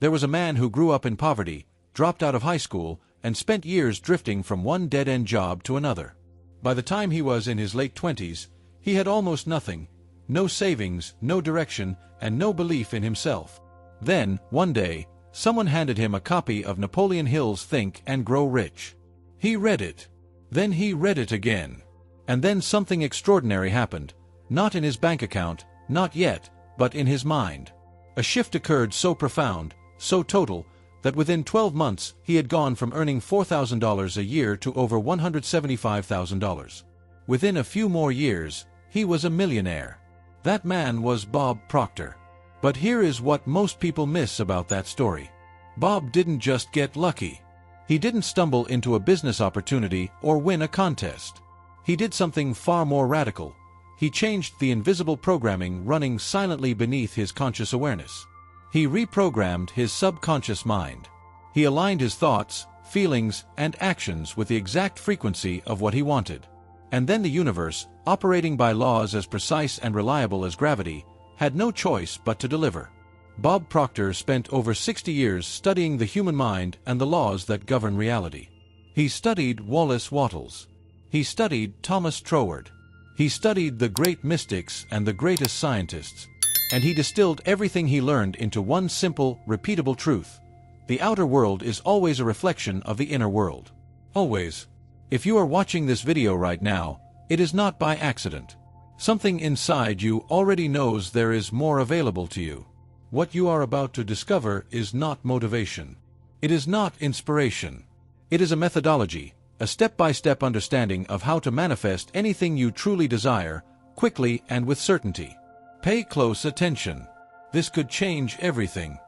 There was a man who grew up in poverty, dropped out of high school, and spent years drifting from one dead-end job to another. By the time he was in his late 20s, he had almost nothing, no savings, no direction, and no belief in himself. Then, one day, someone handed him a copy of Napoleon Hill's Think and Grow Rich. He read it. Then he read it again. And then something extraordinary happened, not in his bank account, not yet, but in his mind. A shift occurred so profound, so total, that within 12 months he had gone from earning $4,000 a year to over $175,000. Within a few more years, he was a millionaire. That man was Bob Proctor. But here is what most people miss about that story. Bob didn't just get lucky. He didn't stumble into a business opportunity or win a contest. He did something far more radical. He changed the invisible programming running silently beneath his conscious awareness. He reprogrammed his subconscious mind. He aligned his thoughts, feelings, and actions with the exact frequency of what he wanted. And then the universe, operating by laws as precise and reliable as gravity, had no choice but to deliver. Bob Proctor spent over 60 years studying the human mind and the laws that govern reality. He studied Wallace Wattles. He studied Thomas Troward. He studied the great mystics and the greatest scientists. And he distilled everything he learned into one simple, repeatable truth. The outer world is always a reflection of the inner world. Always. If you are watching this video right now, it is not by accident. Something inside you already knows there is more available to you. What you are about to discover is not motivation. It is not inspiration. It is a methodology, a step-by-step understanding of how to manifest anything you truly desire, quickly and with certainty. Pay close attention. This could change everything.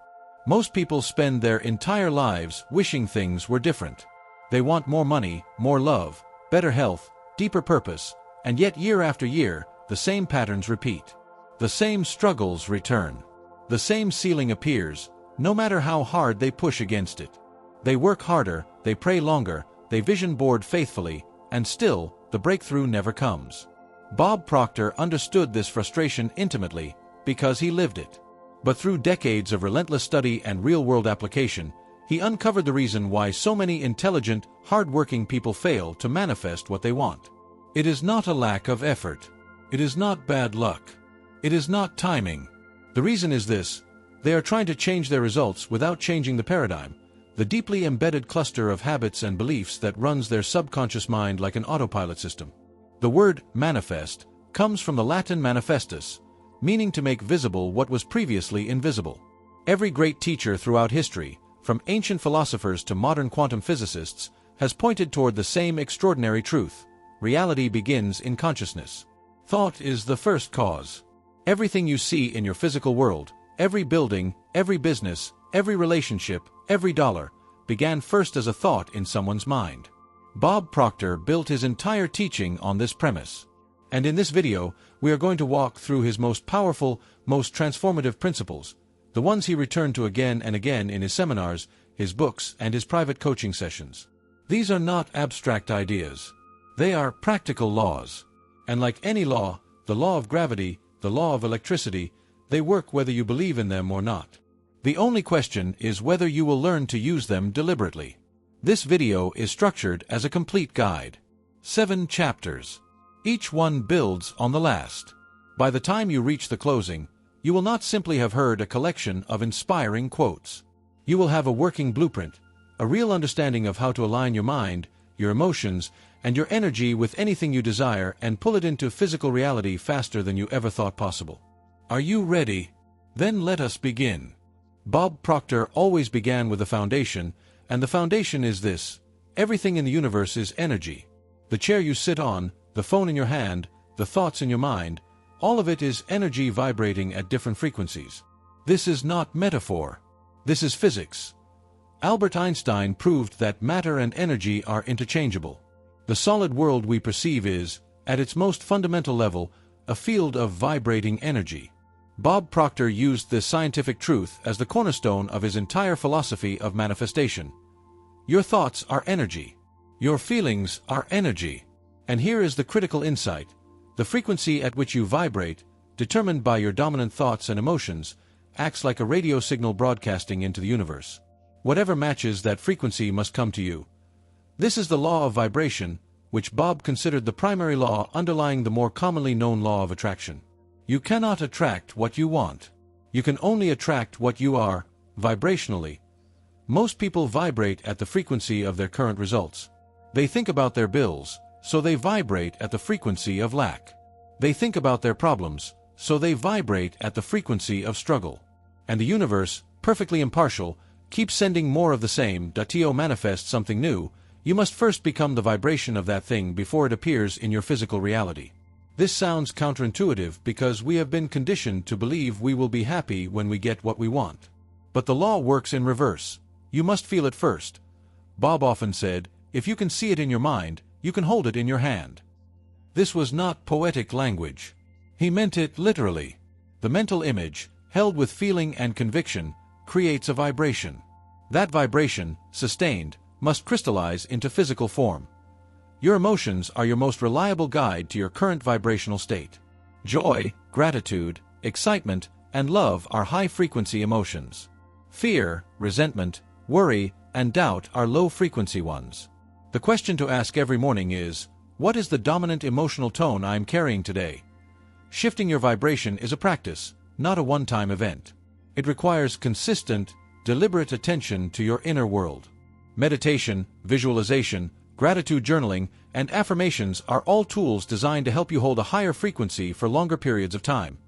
Most people spend their entire lives wishing things were different. They want more money, more love, better health, deeper purpose, and yet year after year, the same patterns repeat. The same struggles return. The same ceiling appears, no matter how hard they push against it. They work harder, they pray longer, they vision board faithfully, and still, the breakthrough never comes. Bob Proctor understood this frustration intimately because he lived it. But through decades of relentless study and real-world application, he uncovered the reason why so many intelligent, hard-working people fail to manifest what they want. It is not a lack of effort. It is not bad luck. It is not timing. The reason is this: they are trying to change their results without changing the paradigm, the deeply embedded cluster of habits and beliefs that runs their subconscious mind like an autopilot system. The word manifest comes from the Latin manifestus, meaning to make visible what was previously invisible. Every great teacher throughout history, from ancient philosophers to modern quantum physicists, has pointed toward the same extraordinary truth: reality begins in consciousness. Thought is the first cause. Everything you see in your physical world, every building, every business, every relationship, every dollar, began first as a thought in someone's mind. Bob Proctor built his entire teaching on this premise. And in this video, we are going to walk through his most powerful, most transformative principles, the ones he returned to again and again in his seminars, his books, and his private coaching sessions. These are not abstract ideas. They are practical laws. And like any law, the law of gravity, the law of electricity, they work whether you believe in them or not. The only question is whether you will learn to use them deliberately. This video is structured as a complete guide. 7 chapters. Each one builds on the last. By the time you reach the closing, you will not simply have heard a collection of inspiring quotes. You will have a working blueprint, a real understanding of how to align your mind, your emotions, and your energy with anything you desire and pull it into physical reality faster than you ever thought possible. Are you ready? Then let us begin. Bob Proctor always began with a foundation, and the foundation is this: everything in the universe is energy. The chair you sit on, the phone in your hand, the thoughts in your mind, all of it is energy vibrating at different frequencies. This is not metaphor. This is physics. Albert Einstein proved that matter and energy are interchangeable. The solid world we perceive is, at its most fundamental level, a field of vibrating energy. Bob Proctor used this scientific truth as the cornerstone of his entire philosophy of manifestation. Your thoughts are energy. Your feelings are energy. And here is the critical insight: the frequency at which you vibrate, determined by your dominant thoughts and emotions, acts like a radio signal broadcasting into the universe. Whatever matches that frequency must come to you. This is the law of vibration, which Bob considered the primary law underlying the more commonly known law of attraction. You cannot attract what you want. You can only attract what you are, vibrationally. Most people vibrate at the frequency of their current results. They think about their bills, so they vibrate at the frequency of lack. They think about their problems, so they vibrate at the frequency of struggle. And the universe, perfectly impartial, keeps sending more of the same. To manifest something new, you must first become the vibration of that thing before it appears in your physical reality. This sounds counterintuitive because we have been conditioned to believe we will be happy when we get what we want. But the law works in reverse. You must feel it first. Bob often said, if you can see it in your mind, you can hold it in your hand. This was not poetic language. He meant it literally. The mental image, held with feeling and conviction, creates a vibration. That vibration, sustained, must crystallize into physical form. Your emotions are your most reliable guide to your current vibrational state. Joy, gratitude, excitement, and love are high-frequency emotions. Fear, resentment, worry, and doubt are low-frequency ones. The question to ask every morning is, what is the dominant emotional tone I am carrying today? Shifting your vibration is a practice, not a one-time event. It requires consistent, deliberate attention to your inner world. Meditation, visualization, gratitude journaling, and affirmations are all tools designed to help you hold a higher frequency for longer periods of time.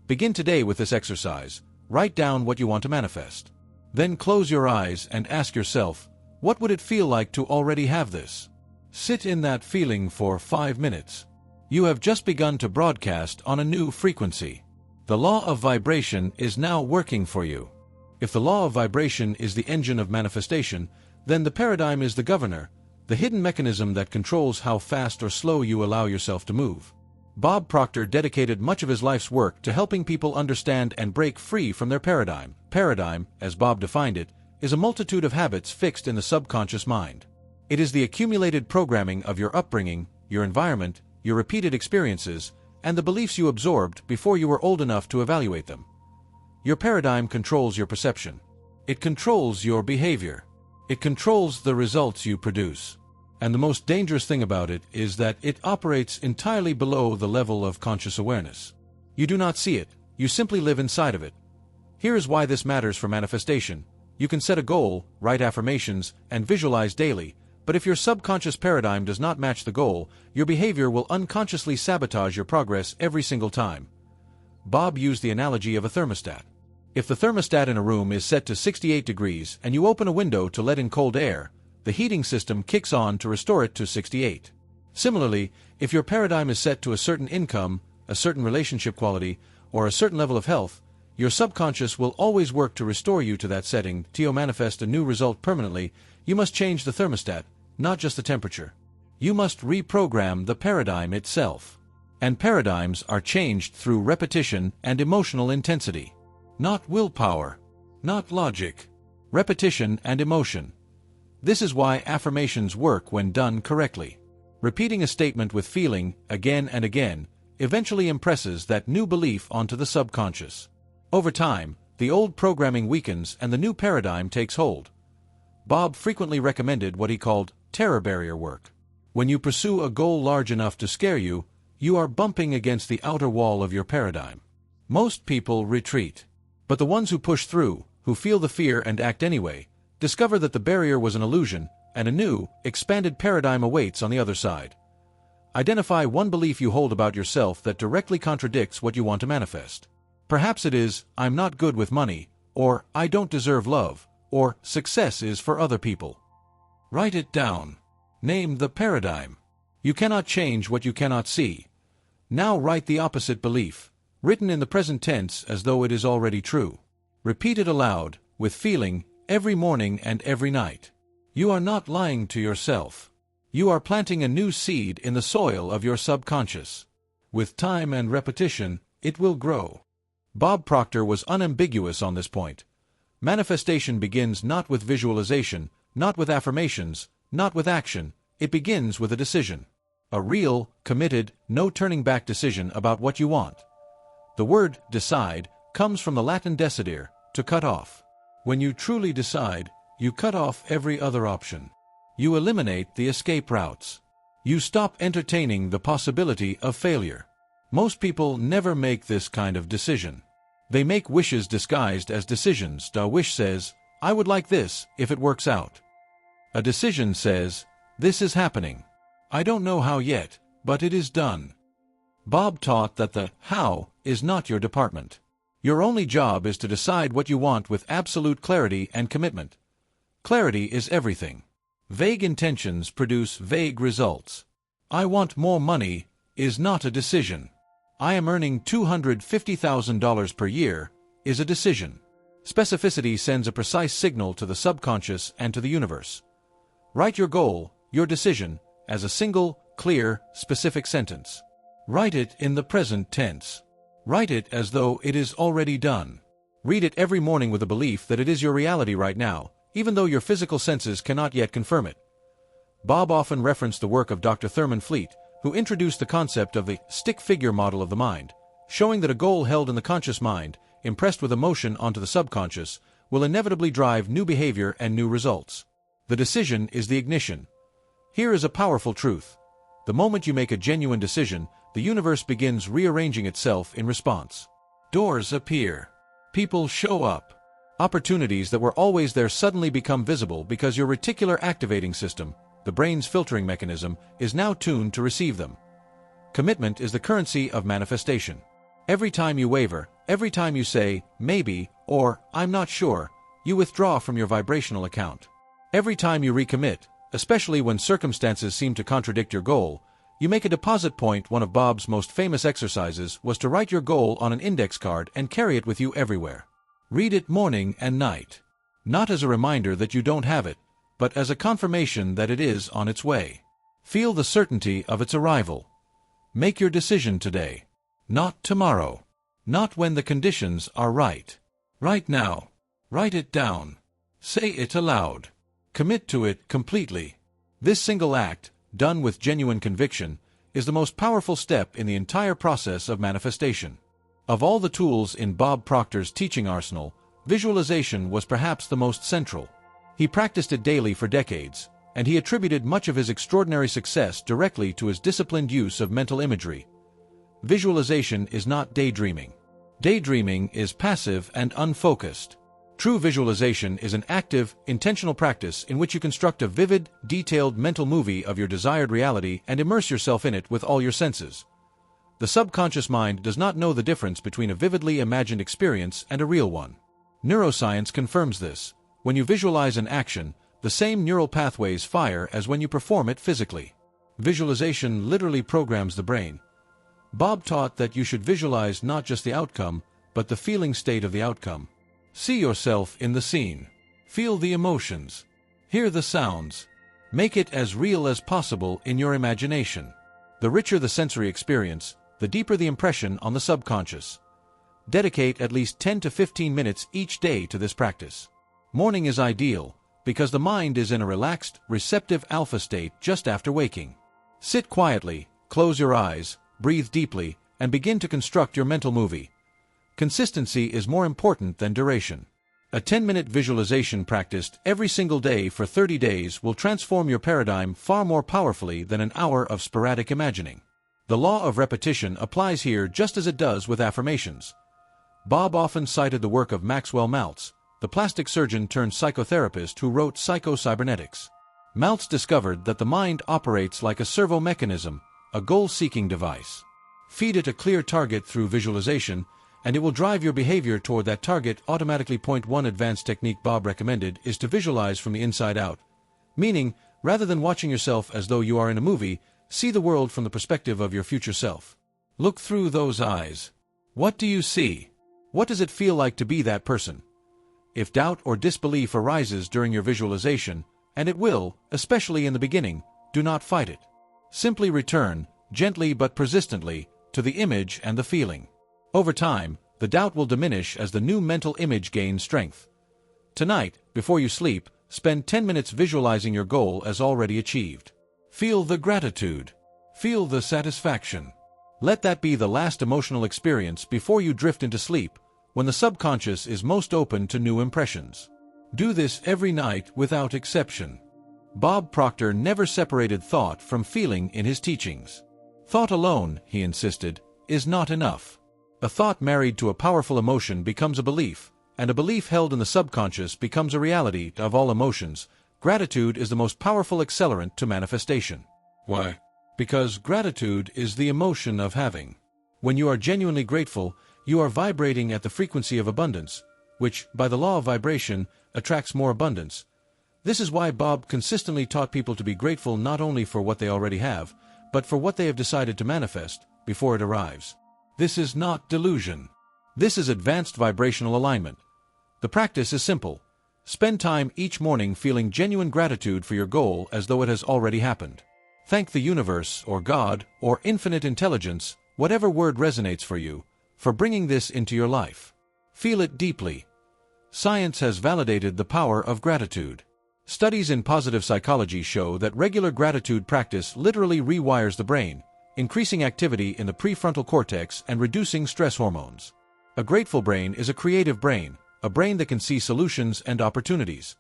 Begin today with this exercise. Write down what you want to manifest. Then close your eyes and ask yourself, what would it feel like to already have this? Sit in that feeling for 5 minutes. You have just begun to broadcast on a new frequency. The law of vibration is now working for you. If the law of vibration is the engine of manifestation, then the paradigm is the governor, the hidden mechanism that controls how fast or slow you allow yourself to move. Bob Proctor dedicated much of his life's work to helping people understand and break free from their paradigm. Paradigm, as Bob defined it, is a multitude of habits fixed in the subconscious mind. It is the accumulated programming of your upbringing, your environment, your repeated experiences, and the beliefs you absorbed before you were old enough to evaluate them. Your paradigm controls your perception. It controls your behavior. It controls the results you produce. And the most dangerous thing about it is that it operates entirely below the level of conscious awareness. You do not see it, you simply live inside of it. Here is why this matters for manifestation. You can set a goal, write affirmations, and visualize daily, but if your subconscious paradigm does not match the goal, your behavior will unconsciously sabotage your progress every single time. Bob used the analogy of a thermostat. If the thermostat in a room is set to 68 degrees and you open a window to let in cold air, the heating system kicks on to restore it to 68. Similarly, if your paradigm is set to a certain income, a certain relationship quality, or a certain level of health, your subconscious will always work to restore you to that setting. To manifest a new result permanently, you must change the thermostat, not just the temperature. You must reprogram the paradigm itself. And paradigms are changed through repetition and emotional intensity. Not willpower. Not logic. Repetition and emotion. This is why affirmations work when done correctly. Repeating a statement with feeling, again and again, eventually impresses that new belief onto the subconscious. Over time, the old programming weakens and the new paradigm takes hold. Bob frequently recommended what he called terror barrier work. When you pursue a goal large enough to scare you, you are bumping against the outer wall of your paradigm. Most people retreat. But the ones who push through, who feel the fear and act anyway, discover that the barrier was an illusion, and a new, expanded paradigm awaits on the other side. Identify one belief you hold about yourself that directly contradicts what you want to manifest. Perhaps it is, I'm not good with money, or I don't deserve love, or success is for other people. Write it down. Name the paradigm. You cannot change what you cannot see. Now write the opposite belief, written in the present tense as though it is already true. Repeat it aloud, with feeling, every morning and every night. You are not lying to yourself. You are planting a new seed in the soil of your subconscious. With time and repetition, it will grow. Bob Proctor was unambiguous on this point. Manifestation begins not with visualization, not with affirmations, not with action. It begins with a decision. A real, committed, no turning back decision about what you want. The word decide comes from the Latin decidere, to cut off. When you truly decide, you cut off every other option. You eliminate the escape routes. You stop entertaining the possibility of failure. Most people never make this kind of decision. They make wishes disguised as decisions. A wish says, I would like this if it works out. A decision says, this is happening. I don't know how yet, but it is done. Bob taught that the how is not your department. Your only job is to decide what you want with absolute clarity and commitment. Clarity is everything. Vague intentions produce vague results. I want more money is not a decision. I am earning $250,000 per year is a decision. Specificity sends a precise signal to the subconscious and to the universe. Write your goal, your decision, as a single, clear, specific sentence. Write it in the present tense. Write it as though it is already done. Read it every morning with the belief that it is your reality right now, even though your physical senses cannot yet confirm it. Bob often referenced the work of Dr. Thurman Fleet, who introduced the concept of the stick-figure model of the mind, showing that a goal held in the conscious mind, impressed with emotion onto the subconscious, will inevitably drive new behavior and new results. The decision is the ignition. Here is a powerful truth. The moment you make a genuine decision, the universe begins rearranging itself in response. Doors appear. People show up. Opportunities that were always there suddenly become visible because your reticular activating system, the brain's filtering mechanism, is now tuned to receive them. Commitment is the currency of manifestation. Every time you waver, every time you say, maybe, or I'm not sure, you withdraw from your vibrational account. Every time you recommit, especially when circumstances seem to contradict your goal, you make a deposit point. One of Bob's most famous exercises was to write your goal on an index card and carry it with you everywhere. Read it morning and night. Not as a reminder that you don't have it, but as a confirmation that it is on its way. Feel the certainty of its arrival. Make your decision today. Not tomorrow. Not when the conditions are right. Right now. Write it down. Say it aloud. Commit to it completely. This single act, done with genuine conviction, is the most powerful step in the entire process of manifestation. Of all the tools in Bob Proctor's teaching arsenal, visualization was perhaps the most central. He practiced it daily for decades, and he attributed much of his extraordinary success directly to his disciplined use of mental imagery. Visualization is not daydreaming. Daydreaming is passive and unfocused. True visualization is an active, intentional practice in which you construct a vivid, detailed mental movie of your desired reality and immerse yourself in it with all your senses. The subconscious mind does not know the difference between a vividly imagined experience and a real one. Neuroscience confirms this. When you visualize an action, the same neural pathways fire as when you perform it physically. Visualization literally programs the brain. Bob taught that you should visualize not just the outcome, but the feeling state of the outcome. See yourself in the scene. Feel the emotions. Hear the sounds. Make it as real as possible in your imagination. The richer the sensory experience, the deeper the impression on the subconscious. Dedicate at least 10 to 15 minutes each day to this practice. Morning is ideal, because the mind is in a relaxed, receptive alpha state just after waking. Sit quietly, close your eyes, breathe deeply, and begin to construct your mental movie. Consistency is more important than duration. A 10-minute visualization practiced every single day for 30 days will transform your paradigm far more powerfully than an hour of sporadic imagining. The law of repetition applies here just as it does with affirmations. Bob often cited the work of Maxwell Maltz, the plastic surgeon turned psychotherapist who wrote Psycho-Cybernetics. Maltz discovered that the mind operates like a servo mechanism, a goal-seeking device. Feed it a clear target through visualization, and it will drive your behavior toward that target automatically. One advanced technique Bob recommended is to visualize from the inside out. Meaning, rather than watching yourself as though you are in a movie, see the world from the perspective of your future self. Look through those eyes. What do you see? What does it feel like to be that person? If doubt or disbelief arises during your visualization, and it will, especially in the beginning, do not fight it. Simply return, gently but persistently, to the image and the feeling. Over time, the doubt will diminish as the new mental image gains strength. Tonight, before you sleep, spend 10 minutes visualizing your goal as already achieved. Feel the gratitude. Feel the satisfaction. Let that be the last emotional experience before you drift into sleep, when the subconscious is most open to new impressions. Do this every night without exception. Bob Proctor never separated thought from feeling in his teachings. Thought alone, he insisted, is not enough. A thought married to a powerful emotion becomes a belief, and a belief held in the subconscious becomes a reality of all emotions. Gratitude is the most powerful accelerant to manifestation. Why? Because gratitude is the emotion of having. When you are genuinely grateful, you are vibrating at the frequency of abundance, which, by the law of vibration, attracts more abundance. This is why Bob consistently taught people to be grateful not only for what they already have, but for what they have decided to manifest before it arrives. This is not delusion. This is advanced vibrational alignment. The practice is simple. Spend time each morning feeling genuine gratitude for your goal as though it has already happened. Thank the universe, or God, or infinite intelligence, whatever word resonates for you, for bringing this into your life. Feel it deeply. Science has validated the power of gratitude. Studies in positive psychology show that regular gratitude practice literally rewires the brain, increasing activity in the prefrontal cortex and reducing stress hormones. A grateful brain is a creative brain, a brain that can see solutions and opportunities.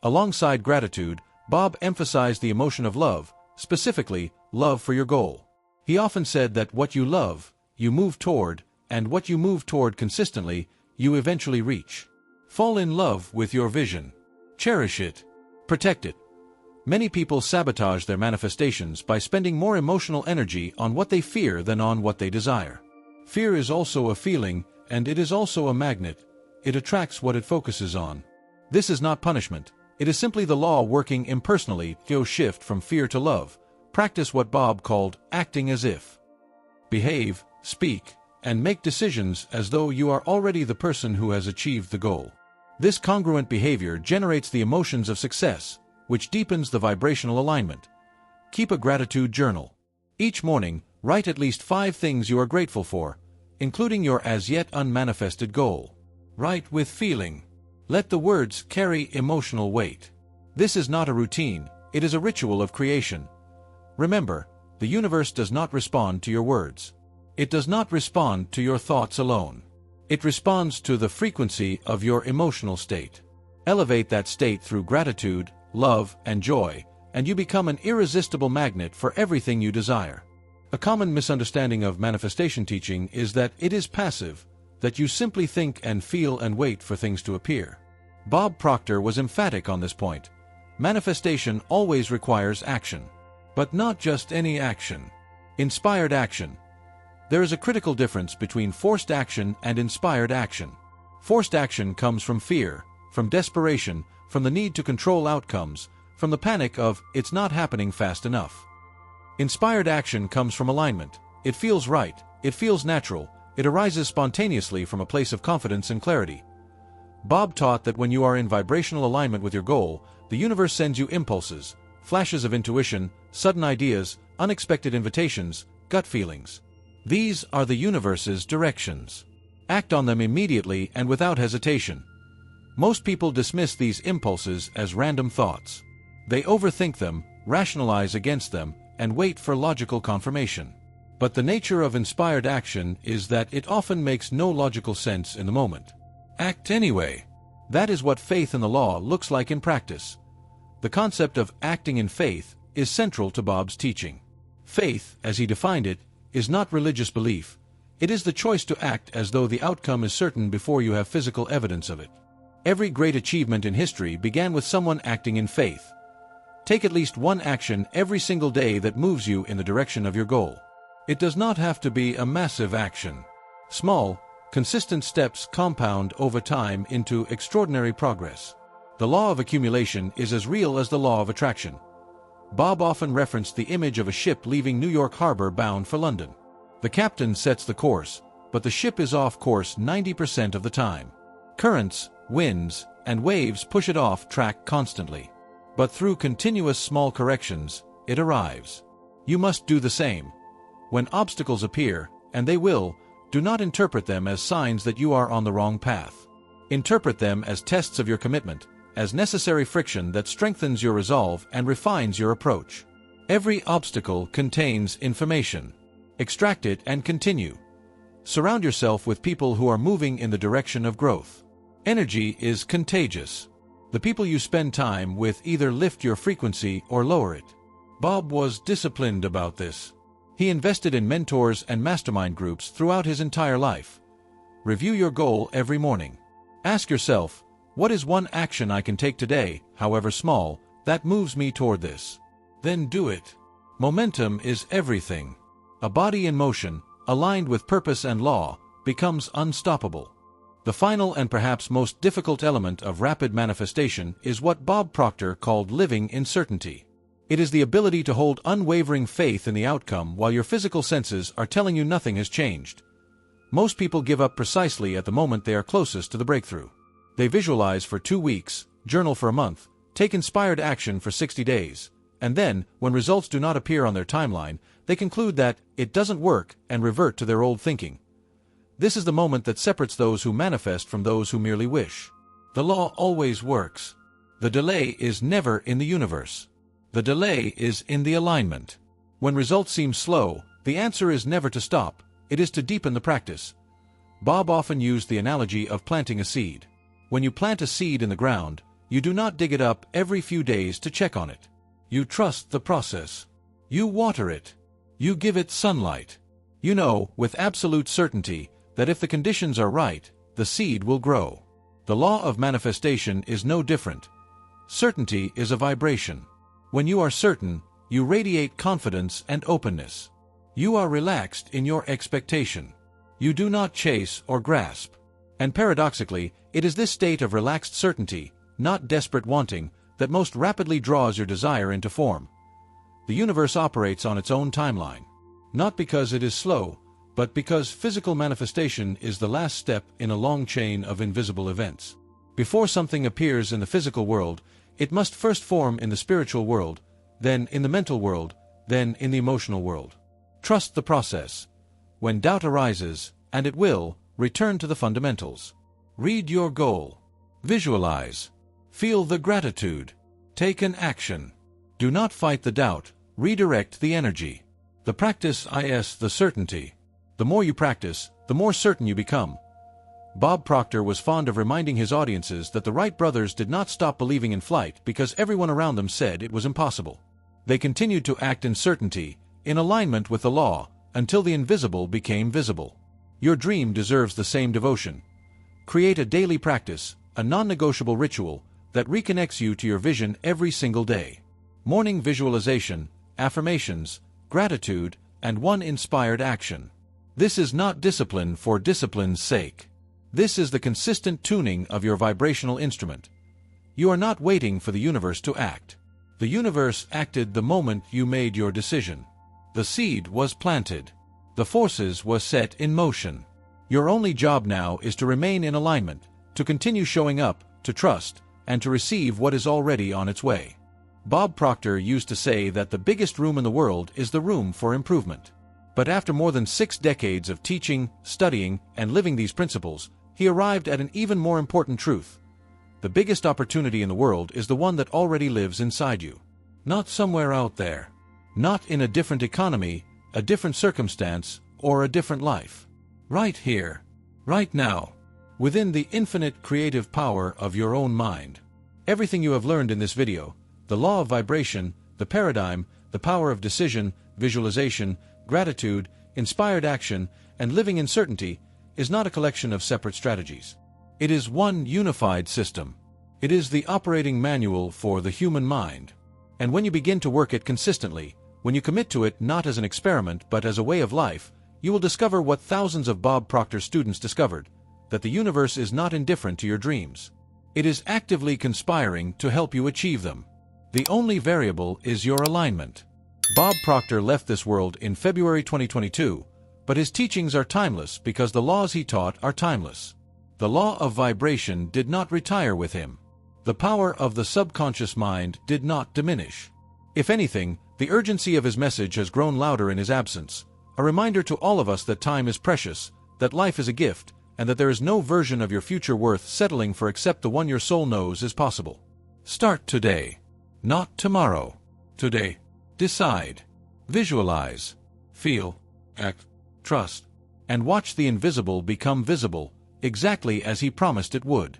Alongside gratitude, Bob emphasized the emotion of love, specifically, love for your goal. He often said that what you love, you move toward, and what you move toward consistently, you eventually reach. Fall in love with your vision. Cherish it. Protect it. Many people sabotage their manifestations by spending more emotional energy on what they fear than on what they desire. Fear is also a feeling, and it is also a magnet. It attracts what it focuses on. This is not punishment. It is simply the law working impersonally to shift from fear to love. Practice what Bob called acting as if. Behave, speak, and make decisions as though you are already the person who has achieved the goal. This congruent behavior generates the emotions of success, which deepens the vibrational alignment. Keep a gratitude journal. Each morning, write at least 5 things you are grateful for, including your as-yet unmanifested goal. Write with feeling. Let the words carry emotional weight. This is not a routine, it is a ritual of creation. Remember, the universe does not respond to your words. It does not respond to your thoughts alone. It responds to the frequency of your emotional state. Elevate that state through gratitude, love, and joy, and you become an irresistible magnet for everything you desire. A common misunderstanding of manifestation teaching is that it is passive, that you simply think and feel and wait for things to appear. Bob Proctor was emphatic on this point. Manifestation always requires action. But not just any action. Inspired action. There is a critical difference between forced action and inspired action. Forced action comes from fear, from desperation, from the need to control outcomes, from the panic of, it's not happening fast enough. Inspired action comes from alignment. It feels right, it feels natural, it arises spontaneously from a place of confidence and clarity. Bob taught that when you are in vibrational alignment with your goal, the universe sends you impulses, flashes of intuition, sudden ideas, unexpected invitations, gut feelings. These are the universe's directions. Act on them immediately and without hesitation. Most people dismiss these impulses as random thoughts. They overthink them, rationalize against them, and wait for logical confirmation. But the nature of inspired action is that it often makes no logical sense in the moment. Act anyway. That is what faith in the law looks like in practice. The concept of acting in faith is central to Bob's teaching. Faith, as he defined it, is not religious belief. It is the choice to act as though the outcome is certain before you have physical evidence of it. Every great achievement in history began with someone acting in faith. Take at least one action every single day that moves you in the direction of your goal. It does not have to be a massive action. Small, consistent steps compound over time into extraordinary progress. The law of accumulation is as real as the law of attraction. Bob often referenced the image of a ship leaving New York Harbor bound for London. The captain sets the course, but the ship is off course 90% of the time. Currents, winds, and waves push it off track constantly. But through continuous small corrections, it arrives. You must do the same. When obstacles appear, and they will, do not interpret them as signs that you are on the wrong path. Interpret them as tests of your commitment, as necessary friction that strengthens your resolve and refines your approach. Every obstacle contains information. Extract it and continue. Surround yourself with people who are moving in the direction of growth. Energy is contagious. The people you spend time with either lift your frequency or lower it. Bob was disciplined about this. He invested in mentors and mastermind groups throughout his entire life. Review your goal every morning. Ask yourself, what is one action I can take today, however small, that moves me toward this? Then do it. Momentum is everything. A body in motion, aligned with purpose and law, becomes unstoppable. The final and perhaps most difficult element of rapid manifestation is what Bob Proctor called living in certainty. It is the ability to hold unwavering faith in the outcome while your physical senses are telling you nothing has changed. Most people give up precisely at the moment they are closest to the breakthrough. They visualize for 2 weeks, journal for a month, take inspired action for 60 days, and then, when results do not appear on their timeline, they conclude that it doesn't work and revert to their old thinking. This is the moment that separates those who manifest from those who merely wish. The law always works. The delay is never in the universe. The delay is in the alignment. When results seem slow, the answer is never to stop, it is to deepen the practice. Bob often used the analogy of planting a seed. When you plant a seed in the ground, you do not dig it up every few days to check on it. You trust the process. You water it. You give it sunlight. You know, with absolute certainty, that if the conditions are right, the seed will grow. The law of manifestation is no different. Certainty is a vibration. When you are certain, you radiate confidence and openness. You are relaxed in your expectation. You do not chase or grasp. And paradoxically, it is this state of relaxed certainty, not desperate wanting, that most rapidly draws your desire into form. The universe operates on its own timeline. Not because it is slow, but because physical manifestation is the last step in a long chain of invisible events. Before something appears in the physical world, it must first form in the spiritual world, then in the mental world, then in the emotional world. Trust the process. When doubt arises, and it will, return to the fundamentals. Read your goal. Visualize. Feel the gratitude. Take an action. Do not fight the doubt, redirect the energy. The practice is the certainty. The more you practice, the more certain you become. Bob Proctor was fond of reminding his audiences that the Wright brothers did not stop believing in flight because everyone around them said it was impossible. They continued to act in certainty, in alignment with the law, until the invisible became visible. Your dream deserves the same devotion. Create a daily practice, a non-negotiable ritual, that reconnects you to your vision every single day. Morning visualization, affirmations, gratitude, and one inspired action. This is not discipline for discipline's sake. This is the consistent tuning of your vibrational instrument. You are not waiting for the universe to act. The universe acted the moment you made your decision. The seed was planted. The forces were set in motion. Your only job now is to remain in alignment, to continue showing up, to trust, and to receive what is already on its way. Bob Proctor used to say that the biggest room in the world is the room for improvement. But after more than 6 decades of teaching, studying, and living these principles, he arrived at an even more important truth. The biggest opportunity in the world is the one that already lives inside you. Not somewhere out there. Not in a different economy, a different circumstance, or a different life. Right here. Right now. Within the infinite creative power of your own mind. Everything you have learned in this video, the law of vibration, the paradigm, the power of decision, visualization, gratitude, inspired action, and living in certainty, is not a collection of separate strategies. It is one unified system. It is the operating manual for the human mind. And when you begin to work it consistently, when you commit to it not as an experiment but as a way of life, you will discover what thousands of Bob Proctor students discovered, that the universe is not indifferent to your dreams. It is actively conspiring to help you achieve them. The only variable is your alignment. Bob Proctor left this world in February 2022, but his teachings are timeless because the laws he taught are timeless. The law of vibration did not retire with him. The power of the subconscious mind did not diminish. If anything, the urgency of his message has grown louder in his absence, a reminder to all of us that time is precious, that life is a gift, and that there is no version of your future worth settling for except the one your soul knows is possible. Start today. Not tomorrow. Today. Decide. Visualize. Feel. Act. Trust. and watch the invisible become visible, exactly as he promised it would.